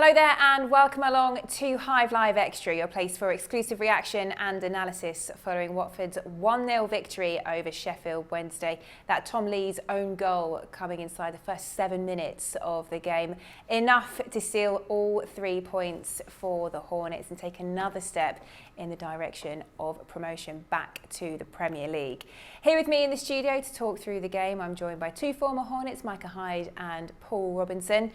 Hello there and welcome along to Hive Live Extra, your place for exclusive reaction and analysis following Watford's 1-0 victory over Sheffield Wednesday. That Tom Lee's own goal coming inside the first 7 minutes of the game. Enough to seal all 3 points for the Hornets and take another step in the direction of promotion back to the Premier League. Here with me in the studio to talk through the game, I'm joined by two former Hornets, Micah Hyde and Paul Robinson.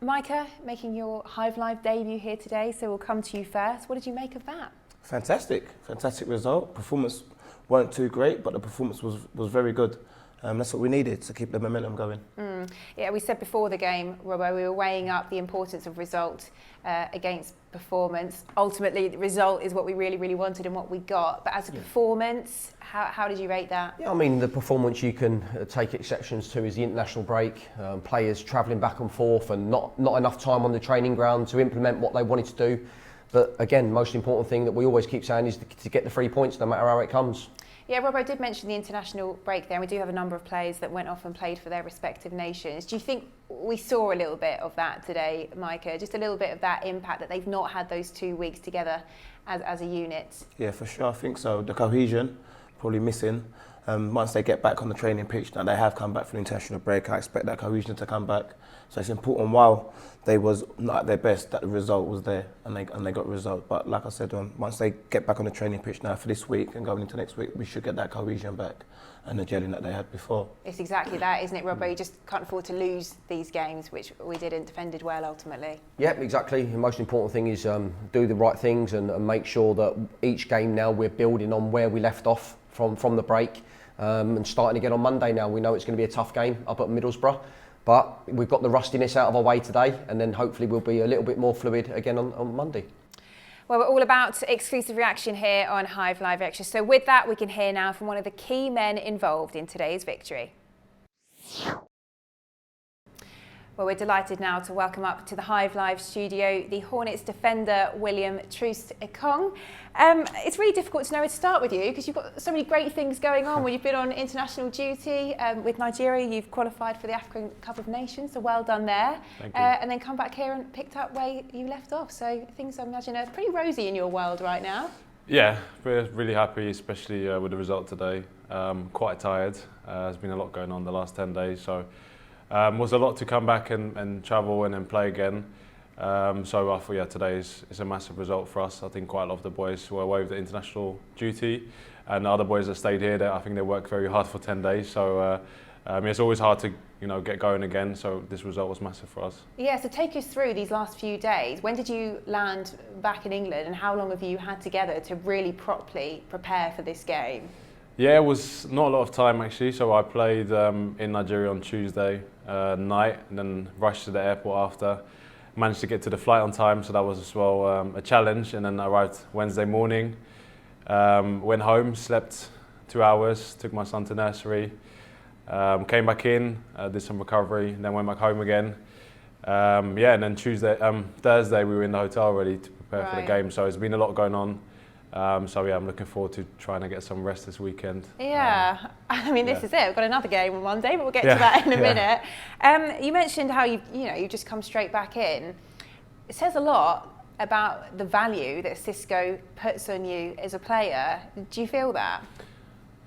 Micah, making your Hive Live debut here today, so we'll come to you first. What did you make of that? Fantastic result. Performance weren't too great, but the performance was very good. That's what we needed to keep the momentum going. Yeah, we said before the game, Robbo, we were weighing up the importance of result against performance. Ultimately, the result is what we really wanted and what we got. But as a performance, how did you rate that? Yeah, I mean, the performance you can take exceptions to is the international break. Players travelling back and forth and not enough time on the training ground to implement what they wanted to do. But again, most important thing that we always keep saying is to get the 3 points no matter how it comes. Yeah, Robbo did mention the international break there, and we do have a number of players that went off and played for their respective nations. Do you think we saw a little bit of that today, Micah? Just a little bit of that impact that they've not had those 2 weeks together as a unit? Yeah, for sure, I think so. The cohesion, probably missing. Once they get back on the training pitch, now they have come back from the international break, I expect that cohesion to come back. So it's important while they was not at their best that the result was there and they got a result. But like I said, once they get back on the training pitch now for this week and going into next week, we should get that cohesion back and the gelling that they had before. It's exactly that, isn't it, Robbo? You just can't afford to lose these games, which we did and defended well ultimately. Yeah, exactly. The most important thing is do the right things and make sure that each game now we're building on where we left off from the break. And starting again on Monday now, we know it's going to be a tough game up at Middlesbrough, but we've got the rustiness out of our way today, and then hopefully we'll be a little bit more fluid again on Monday. Well, we're all about exclusive reaction here on Hive Live Extra, so with that we can hear now from one of the key men involved in today's victory. Well, we're delighted now to welcome up to the Hive Live studio the Hornets defender, William Troost-Ekong. It's really difficult to know where to start with you because you've got so many great things going on. Well, you've been on international duty with Nigeria, you've qualified for the African Cup of Nations, so well done there. Thank you. And then come back here and picked up where you left off. So things, I imagine, are pretty rosy in your world right now. Yeah, we're really happy, especially with the result today. Quite tired. There's been a lot going on the last 10 days, so was a lot to come back and travel and then play again. So I thought, yeah, today is a massive result for us. I think quite a lot of the boys were away with the international duty, and the other boys that stayed here, I think they worked very hard for 10 days. So it's always hard to get going again. So this result was massive for us. Yeah. So take us through these last few days. When did you land back in England, and how long have you had together to really properly prepare for this game? Yeah, it was not a lot of time actually. So I played in Nigeria on Tuesday night and then rushed to the airport after. Managed to get to the flight on time, so that was as well a challenge. And then arrived Wednesday morning, went home, slept 2 hours, took my son to nursery, came back in, did some recovery, then went back home again. And then Thursday we were in the hotel ready to prepare for the game. So it's been a lot going on. So yeah, I'm looking forward to trying to get some rest this weekend. Yeah, I mean this is it. We've got another game on Monday, but we'll get to that in a minute. You mentioned how you just come straight back in. It says a lot about the value that Cisco puts on you as a player. Do you feel that?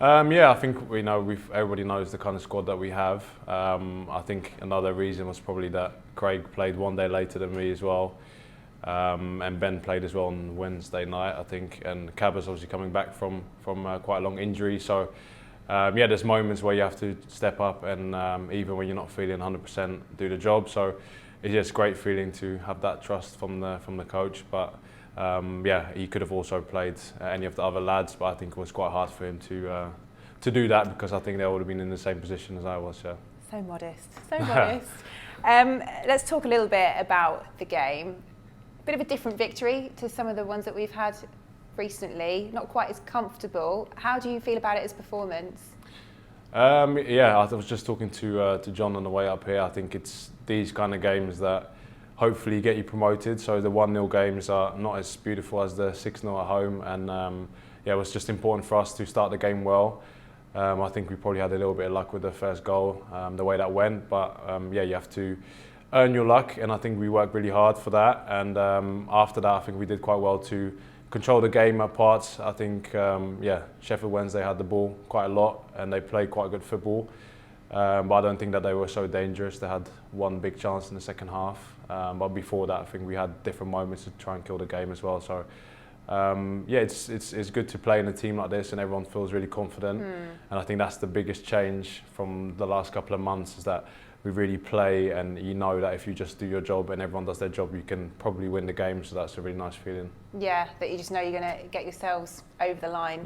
Yeah, I think everybody knows the kind of squad that we have. I think another reason was probably that Craig played 1 day later than me as well. And Ben played as well on Wednesday night, I think, and Cabba's obviously coming back from quite a long injury. So there's moments where you have to step up and even when you're not feeling 100% do the job. So it's just a great feeling to have that trust from the coach. But he could have also played any of the other lads, but I think it was quite hard for him to do that because I think they would have been in the same position as I was. Yeah. So modest, so modest. Let's talk a little bit about the game. Bit of a different victory to some of the ones that we've had recently, not quite as comfortable. How do you feel about it as performance? I was just talking to John on the way up here. I think it's these kind of games that hopefully get you promoted. So the 1-0 games are not as beautiful as the 6-0 at home, and it was just important for us to start the game well. I think we probably had a little bit of luck with the first goal, the way that went, but you have to earn your luck, and I think we worked really hard for that. And after that, I think we did quite well to control the game at parts. I think, Sheffield Wednesday had the ball quite a lot, and they played quite good football. But I don't think that they were so dangerous. They had one big chance in the second half. But before that, I think we had different moments to try and kill the game as well. So, it's good to play in a team like this, and everyone feels really confident. And I think that's the biggest change from the last couple of months, is that we really play, and you know that if you just do your job and everyone does their job, you can probably win the game. So that's a really nice feeling. Yeah, that you just know you're going to get yourselves over the line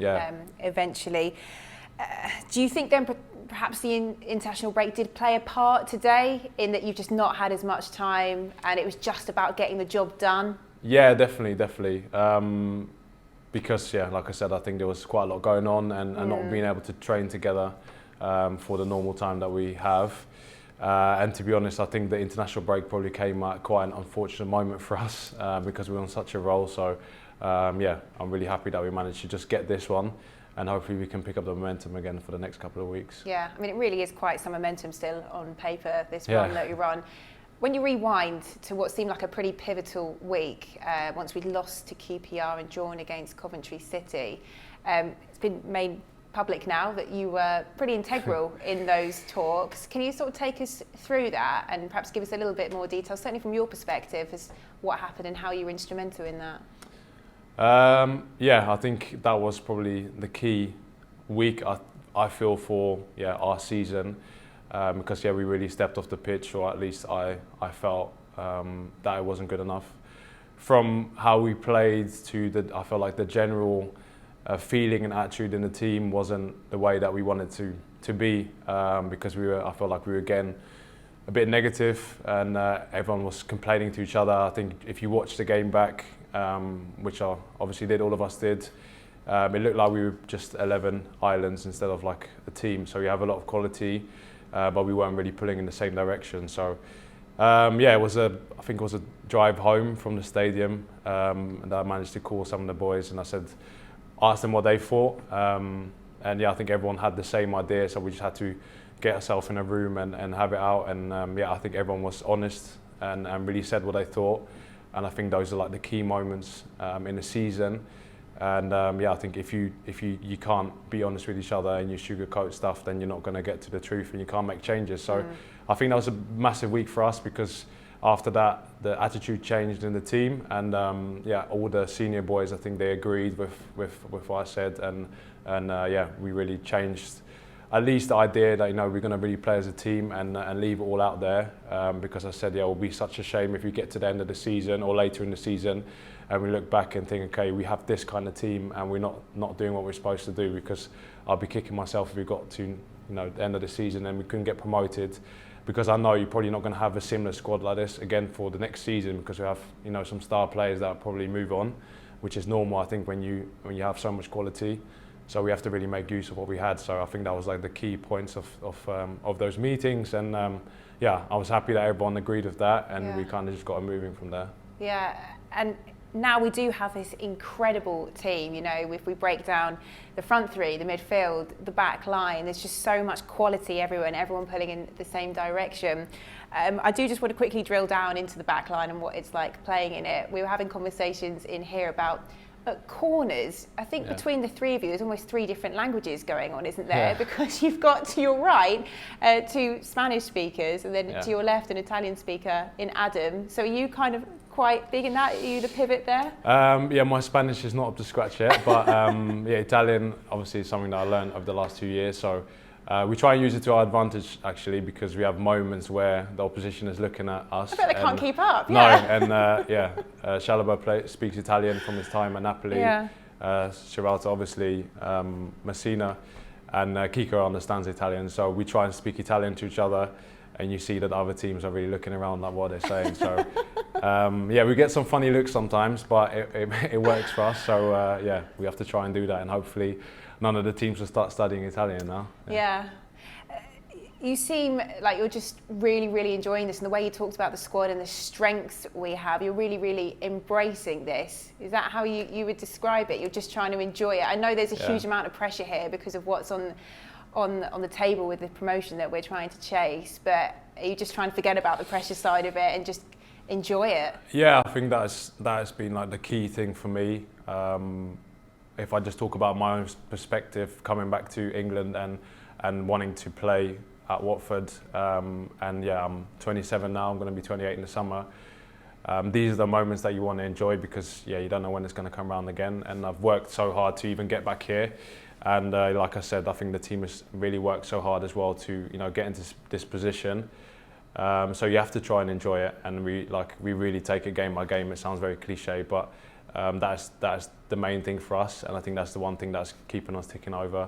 eventually. Do you think then perhaps the international break did play a part today, in that you've just not had as much time and it was just about getting the job done? Yeah, definitely. Because, like I said, I think there was quite a lot going on, and not being able to train together for the normal time that we have. And to be honest, I think the international break probably came at quite an unfortunate moment for us because we were on such a roll. So, I'm really happy that we managed to just get this one, and hopefully we can pick up the momentum again for the next couple of weeks. Yeah, I mean, it really is quite some momentum still on paper, this run that you're on. When you rewind to what seemed like a pretty pivotal week, once we'd lost to QPR and drawn against Coventry City, it's been made public now that you were pretty integral in those talks. Can you sort of take us through that and perhaps give us a little bit more detail, certainly from your perspective, as what happened and how you were instrumental in that? I think that was probably the key week, I feel, for our season, because we really stepped off the pitch, or at least I felt that it wasn't good enough. From how we played to I felt like the general feeling and attitude in the team wasn't the way that we wanted to be, because I felt like we were again a bit negative, and everyone was complaining to each other. I think if you watch the game back, which I obviously did, all of us did, it looked like we were just 11 islands instead of like a team. So we have a lot of quality, but we weren't really pulling in the same direction. So I think it was a drive home from the stadium, and I managed to call some of the boys, and asked them what they thought. I think everyone had the same idea, so we just had to get ourselves in a room and have it out. And I think everyone was honest and really said what they thought. And I think those are like the key moments in the season. And I think if you can't be honest with each other and you sugarcoat stuff, then you're not going to get to the truth, and you can't make changes. So I think that was a massive week for us, because after that the attitude changed in the team, and all the senior boys, I think they agreed with what I said, and we really changed at least the idea that we're going to really play as a team and leave it all out there, because I said it will be such a shame if we get to the end of the season or later in the season and we look back and think, okay, we have this kind of team and we're not doing what we're supposed to do, because I'll be kicking myself if we got to the end of the season and we couldn't get promoted, because I know you're probably not going to have a similar squad like this again for the next season, because we have some star players that will probably move on, which is normal, I think, when you have so much quality. So we have to really make use of what we had. So I think that was like the key points of those meetings, and I was happy that everyone agreed with that, and we kind of just got moving from there. Yeah, and now we do have this incredible team. If we break down the front three, the midfield, the back line, there's just so much quality everywhere, and everyone pulling in the same direction. I do just want to quickly drill down into the back line and what it's like playing in it. We were having conversations in here about corners. I think between the three of you, there's almost 3 different languages going on, isn't there? Because you've got to your right 2 Spanish speakers, and then to your left an Italian speaker in Adam. So are you kind of quite big in that? Are you the pivot there? My Spanish is not up to scratch yet, but Italian obviously is something that I learned over the last 2 years. So we try and use it to our advantage, actually, because we have moments where the opposition is looking at us. I bet they can't keep up. No, and Chalobah speaks Italian from his time at Napoli. Sierralta, obviously, Messina, and Kiko understands Italian. So we try and speak Italian to each other, and you see that other teams are really looking around like what they're saying. So we get some funny looks sometimes, but it works for us. So we have to try and do that, and hopefully none of the teams will start studying Italian now. You seem like you're just really, really enjoying this, and the way you talked about the squad and the strengths we have, you're really, really embracing this. Is that how you would describe it? You're just trying to enjoy it. I know there's a huge amount of pressure here because of what's on on the table with the promotion that we're trying to chase, but are you just trying to forget about the pressure side of it and just enjoy it? Yeah, I think that has been like the key thing for me. If I just talk about my own perspective, coming back to England and wanting to play at Watford, and yeah, I'm 27 now. I'm going to be 28 in the summer. These are the moments that you want to enjoy because yeah, you don't know when it's going to come around again. And I've worked so hard to even get back here. And like I said, I think the team has really worked so hard as well to get into this position. So you have to try and enjoy it, and we really take it game by game. It sounds very cliche, but that's the main thing for us, and I think that's the one thing that's keeping us ticking over.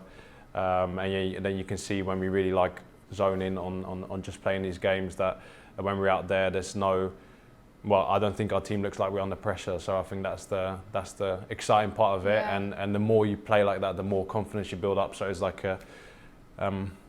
And then you can see when we really zone in on just playing these games that when we're out there, there's no. Well, I don't think our team looks like we're under pressure, so I think that's the exciting part of it. Yeah. And the more you play like that, the more confidence you build up. So it's like a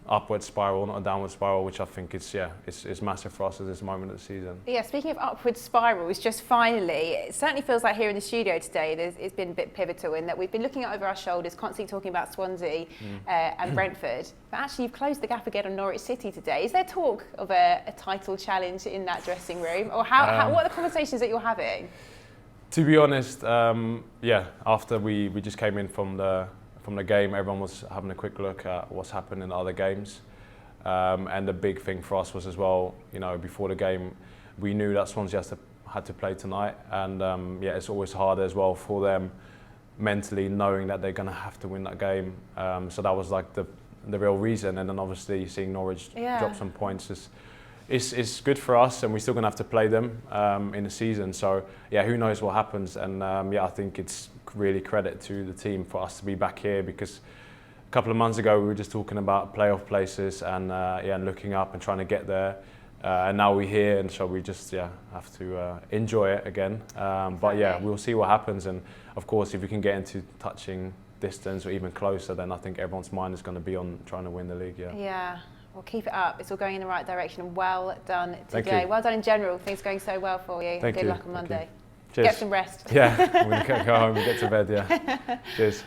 upward spiral, not a downward spiral, which I think it's massive for us at this moment of the season. Yeah, speaking of upward spirals, just finally, it certainly feels like here in the studio today, it's been a bit pivotal in that we've been looking over our shoulders, constantly talking about Swansea and Brentford, but actually you've closed the gap again on Norwich City today. Is there talk of a title challenge in that dressing room, or what are the conversations that you're having? To be honest, after we just came in from the game, everyone was having a quick look at what's happened in the other games, and the big thing for us was as well, before the game, we knew that Swansea had to play tonight, and it's always hard as well for them mentally, knowing that they're going to have to win that game. So that was like the real reason, and then obviously seeing Norwich drop some points is good for us, and we're still going to have to play them in the season. So who knows what happens, and I think it's really credit to the team for us to be back here, because a couple of months ago we were just talking about playoff places and looking up and trying to get there, and now we're here, and so we just have to enjoy it again. But we'll see what happens, and of course if we can get into touching distance or even closer, then I think everyone's mind is going to be on trying to win the league. Yeah. Well, keep it up. It's all going in the right direction, and well done today. Well done in general. Things going so well for you. Good luck on Monday. Cheers. Get some rest. Yeah, we're going to go home and get to bed, yeah. Cheers.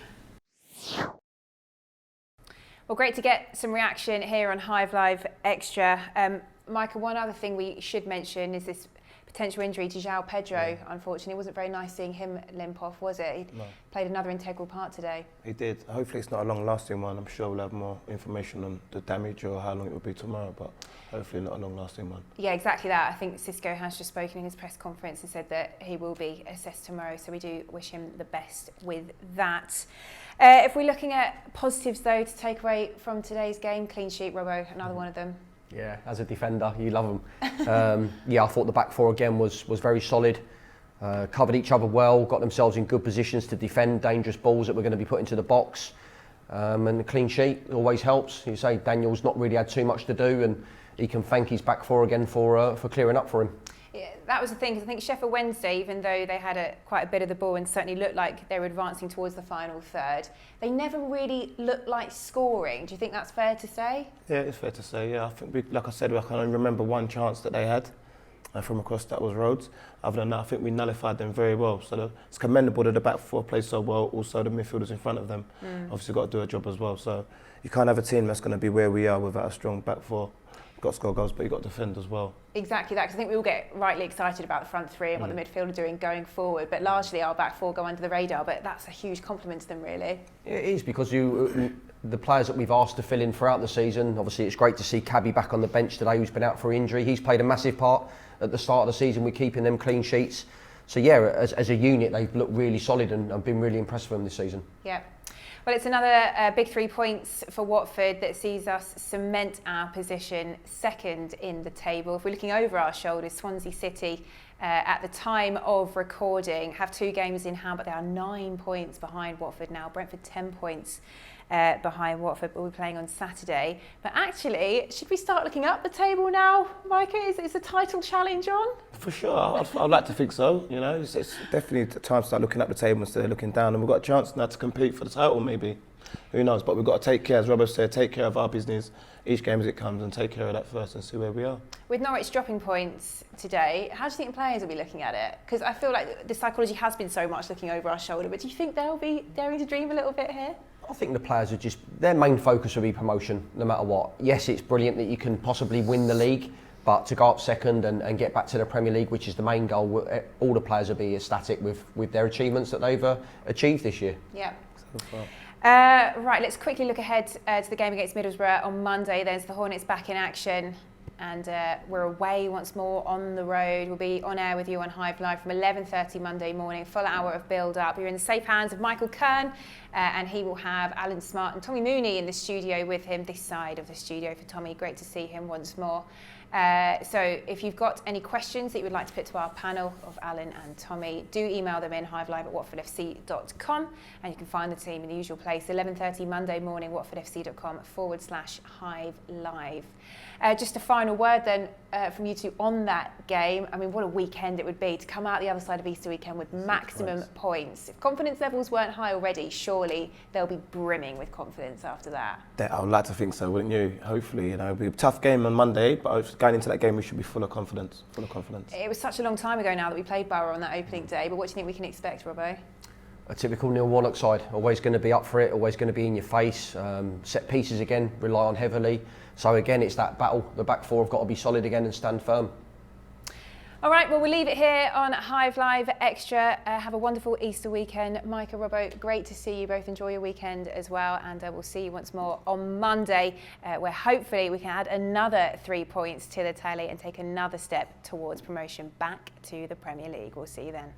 Well, great to get some reaction here on Hive Live Extra. Micah, one other thing we should mention is this potential injury to João Pedro. Unfortunately, it wasn't very nice seeing him limp off, was it? He played another integral part today. He did. Hopefully it's not a long-lasting one. I'm sure we'll have more information on the damage or how long it will be tomorrow, but hopefully not a long-lasting one. Yeah, exactly that. I think Xisco has just spoken in his press conference and said that he will be assessed tomorrow, so we do wish him the best with that. If we're looking at positives, though, to take away from today's game, clean sheet, Robbo, another one of them. Yeah, as a defender, you love them. I thought the back four again was very solid. Covered each other well, got themselves in good positions to defend dangerous balls that were going to be put into the box. And the clean sheet always helps. You say Daniel's not really had too much to do, and he can thank his back four again for clearing up for him. Yeah, that was the thing, because I think Sheffield Wednesday, even though they had quite a bit of the ball and certainly looked like they were advancing towards the final third, they never really looked like scoring. Do you think that's fair to say? Yeah, it's fair to say, I think, like I said, I can only remember one chance that they had from across, that was Rhodes. Other than that, I think we nullified them very well. So it's commendable that the back four played so well, also the midfielders in front of them obviously got to do a job as well. So you can't have a team that's going to be where we are without a strong back four. Got to score goals, but you've got to defend as well. Exactly that, because I think we all get rightly excited about the front three and what the midfield are doing going forward, but largely our back four go under the radar, but that's a huge compliment to them, really. It is, because the players that we've asked to fill in throughout the season, obviously it's great to see Cabby back on the bench today, who's been out for injury. He's played a massive part at the start of the season with keeping them clean sheets. So as a unit, they've looked really solid, and I've been really impressed with them this season. Yeah. Well, it's another big 3 points for Watford that sees us cement our position second in the table. If we're looking over our shoulders, Swansea City, at the time of recording, have 2 games in hand, but they are 9 points behind Watford now. Brentford 10 points behind Watford, but we're playing on Saturday. But actually, should we start looking up the table now, Micah? Is the title challenge on? For sure, I'd like to think so. It's definitely time to start looking up the table instead of looking down, and we've got a chance now to compete for the title, maybe. Who knows? But we've got to take care, as Robert said, take care of our business each game as it comes, and take care of that first and see where we are. With Norwich dropping points today, how do you think the players will be looking at it? Because I feel like the psychology has been so much looking over our shoulder, but do you think they'll be daring to dream a little bit here? I think the players are just, their main focus will be promotion, no matter what. Yes, it's brilliant that you can possibly win the league, but to go up second and get back to the Premier League, which is the main goal, all the players will be ecstatic with their achievements that they've achieved this year. Yeah. Right, let's quickly look ahead to the game against Middlesbrough on Monday. There's the Hornets back in action, and we're away once more on the road. We'll be on air with you on Hive Live from 11:30 Monday morning, full hour of build-up. You're in the safe hands of Michael Kern, and he will have Alan Smart and Tommy Mooney in the studio with him, this side of the studio for Tommy. Great to see him once more. So if you've got any questions that you would like to put to our panel of Alan and Tommy, do email them in hivelive@watfordfc.com, and you can find the team in the usual place, 11:30 Monday morning, watfordfc.com/Hive Live. Just a final word then from you two on that game. I mean, what a weekend it would be to come out the other side of Easter weekend with maximum points. If confidence levels weren't high already, surely they'll be brimming with confidence after that. I would like to think so, wouldn't you? Hopefully, it'll be a tough game on Monday, but going into that game, we should be full of confidence. It was such a long time ago now that we played Borough on that opening day, but what do you think we can expect, Robbo? A typical Neil Warnock side, always going to be up for it, always going to be in your face. Set pieces again, rely on heavily. So again, it's that battle. The back four have got to be solid again and stand firm. All right, well, we'll leave it here on Hive Live Extra. Have a wonderful Easter weekend. Micah, Robbo, great to see you both. Enjoy your weekend as well. And we'll see you once more on Monday, where hopefully we can add another 3 points to the tally and take another step towards promotion back to the Premier League. We'll see you then.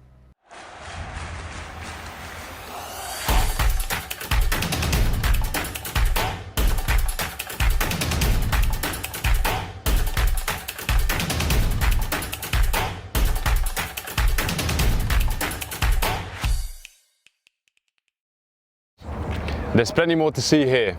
There's plenty more to see here.